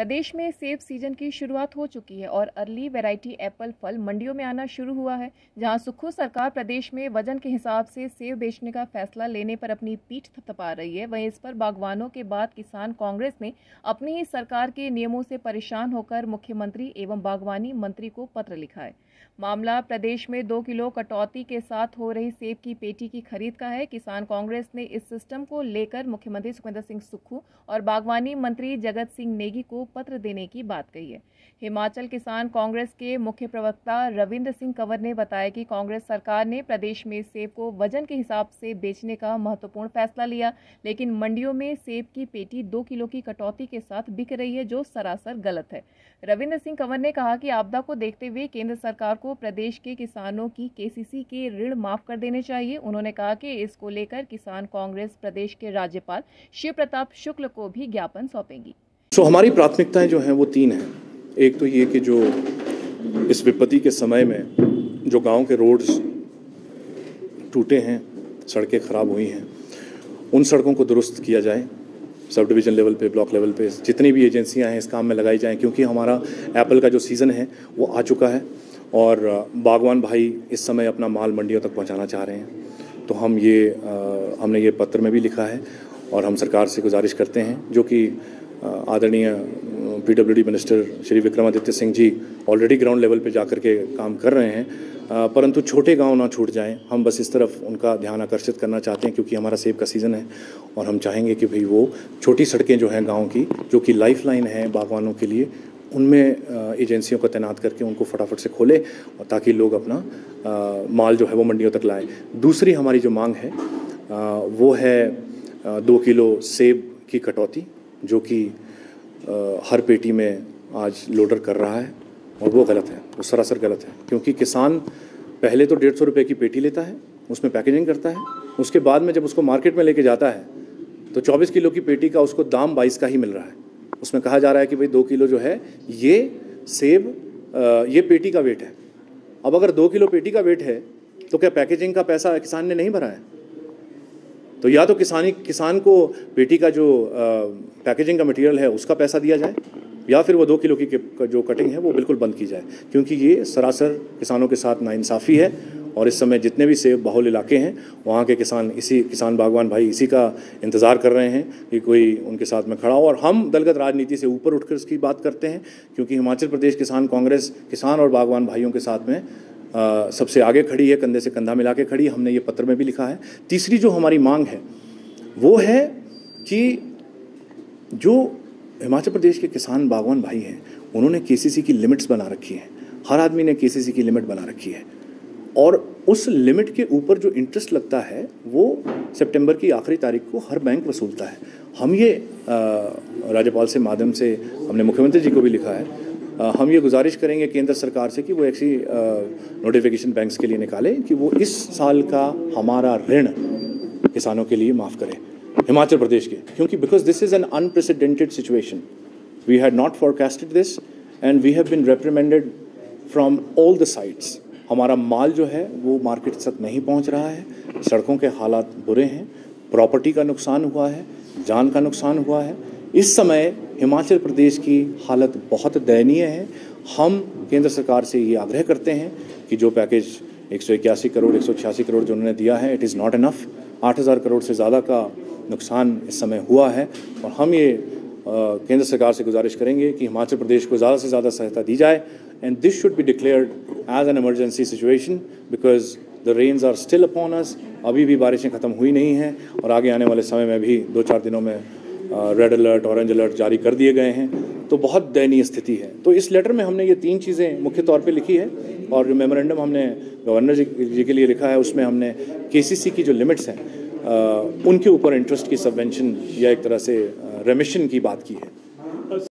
प्रदेश में सेब सीजन की शुरुआत हो चुकी है और अर्ली वैरायटी एप्पल फल मंडियों में आना शुरू हुआ है। जहां सुक्खू सरकार प्रदेश में वजन के हिसाब से सेब बेचने का फैसला लेने पर अपनी पीठ थपथपा रही है, वहीं इस पर बागवानों के बाद किसान कांग्रेस ने अपनी ही सरकार के नियमों से परेशान होकर मुख्यमंत्री एवं बागवानी मंत्री को पत्र लिखा है। मामला प्रदेश में 2 किलो कटौती के साथ हो रही सेब की पेटी की खरीद का है। किसान कांग्रेस ने इस सिस्टम को लेकर मुख्यमंत्री सुखविंदर सिंह सुक्खू और बागवानी मंत्री जगत सिंह नेगी को पत्र देने की बात कही है। हिमाचल किसान कांग्रेस के मुख्य प्रवक्ता रविंद्र सिंह कंवर ने बताया कि कांग्रेस सरकार ने प्रदेश में सेब को वजन के हिसाब से बेचने का महत्वपूर्ण फैसला लिया, लेकिन मंडियों में सेब की पेटी 2 किलो की कटौती के साथ बिक रही है, जो सरासर गलत है। रविंद्र सिंह कंवर ने कहा कि आपदा को देखते हुए केंद्र सरकार को प्रदेश के किसानों की केसीसी के ऋण माफ कर देने चाहिए। उन्होंने कहा कि इसको लेकर किसान कांग्रेस प्रदेश के राज्यपाल शिव प्रताप शुक्ल को भी ज्ञापन सौंपेगी। हमारी प्राथमिकताएं जो हैं वो 3 हैं। एक तो ये कि जो इस विपत्ति के समय में जो गांव के रोड्स टूटे हैं, सड़कें खराब हुई हैं, उन सड़कों को दुरुस्त किया जाए। सब डिवीज़न लेवल पे, ब्लॉक लेवल पे जितनी भी एजेंसियां हैं इस काम में लगाई जाएं, क्योंकि हमारा एप्पल का जो सीज़न है वो आ चुका है और बागवान भाई इस समय अपना माल मंडियों तक पहुंचाना चाह रहे हैं। तो हमने ये पत्र में भी लिखा है और हम सरकार से गुजारिश करते हैं, जो कि आदरणीय PWD minister Shri Vikramaditya Singh ji already ground level पे जाकर के काम कर रहे हैं, परंतु छोटे गांव ना छूट जाएं। हम बस इस तरफ उनका ध्यान आकर्षित करना चाहते हैं, क्योंकि हमारा सेब का सीज़न है और हम चाहेंगे कि भाई वो छोटी सड़कें जो हैं गांव की, जो कि लाइफ लाइन है बागवानों के लिए, उनमें एजेंसियों को तैनात करके उनको फटाफट से खोले और ताकि लोग अपना माल जो है वो मंडियों तक लाएँ। दूसरी हमारी जो मांग है वो है 2 किलो सेब की कटौती, जो कि हर पेटी में आज लोडर कर रहा है और वो गलत है, वो सरासर गलत है। क्योंकि किसान पहले तो 150 रुपये की पेटी लेता है, उसमें पैकेजिंग करता है, उसके बाद में जब उसको मार्केट में लेके जाता है तो 24 किलो की पेटी का उसको दाम 22 का ही मिल रहा है। उसमें कहा जा रहा है कि भाई 2 किलो जो है ये सेब ये पेटी का वेट है। अब अगर 2 किलो पेटी का वेट है तो क्या पैकेजिंग का पैसा किसान ने नहीं भरा है? तो या तो किसान को पेटी का जो पैकेजिंग का मटेरियल है उसका पैसा दिया जाए, या फिर वो 2 किलो की जो कटिंग है वो बिल्कुल बंद की जाए, क्योंकि ये सरासर किसानों के साथ नाइंसाफ़ी है। और इस समय जितने भी सेब बाहुल इलाके हैं वहाँ के किसान बागवान भाई इसी का इंतज़ार कर रहे हैं कि कोई उनके साथ में खड़ा हो। और हम दलगत राजनीति से ऊपर उठकर इसकी बात करते हैं, क्योंकि हिमाचल प्रदेश किसान कांग्रेस किसान और बागवान भाइयों के साथ में सबसे आगे खड़ी है, कंधे से कंधा मिला के खड़ी है। हमने ये पत्र में भी लिखा है। तीसरी जो हमारी मांग है वो है कि जो हिमाचल प्रदेश के किसान बागवान भाई हैं उन्होंने केसीसी की लिमिट्स बना रखी है। हर आदमी ने केसीसी की लिमिट बना रखी है और उस लिमिट के ऊपर जो इंटरेस्ट लगता है वो सितंबर की आखिरी तारीख को हर बैंक वसूलता है। हम ये राज्यपाल से माध्यम से हमने मुख्यमंत्री जी को भी लिखा है। हम ये गुजारिश करेंगे केंद्र सरकार से कि वो ऐसी नोटिफिकेशन बैंक्स के लिए निकाले कि वो इस साल का हमारा ऋण किसानों के लिए माफ़ करें, हिमाचल प्रदेश के, क्योंकि because this is an unprecedented situation. We had not forecasted this and we have been reprimanded from all the sides. हमारा माल जो है वो मार्केट तक नहीं पहुंच रहा है, सड़कों के हालात बुरे हैं, प्रॉपर्टी का नुकसान हुआ है, जान का नुकसान हुआ है। इस समय हिमाचल प्रदेश की हालत बहुत दयनीय है। हम केंद्र सरकार से ये आग्रह करते हैं कि जो पैकेज 181 करोड़ 186 करोड़ जो उन्होंने दिया है, it is not enough. 8,000 crore से ज़्यादा का नुकसान इस समय हुआ है और हम ये केंद्र सरकार से गुजारिश करेंगे कि हिमाचल प्रदेश को ज़्यादा से ज़्यादा सहायता दी जाए and this should be declared as an emergency situation because the rains are still upon us. अभी भी बारिशें ख़त्म हुई नहीं हैं और आगे आने वाले समय में भी 2-4 दिनों में रेड अलर्ट, ऑरेंज अलर्ट जारी कर दिए गए हैं। तो बहुत दयनीय स्थिति है। तो इस लेटर में हमने ये 3 चीज़ें मुख्य तौर पे लिखी है और जो मेमोरेंडम हमने गवर्नर जी के लिए लिखा है उसमें हमने केसीसी की जो लिमिट्स हैं उनके ऊपर इंटरेस्ट की सबवेंशन या एक तरह से रेमिशन की बात की है।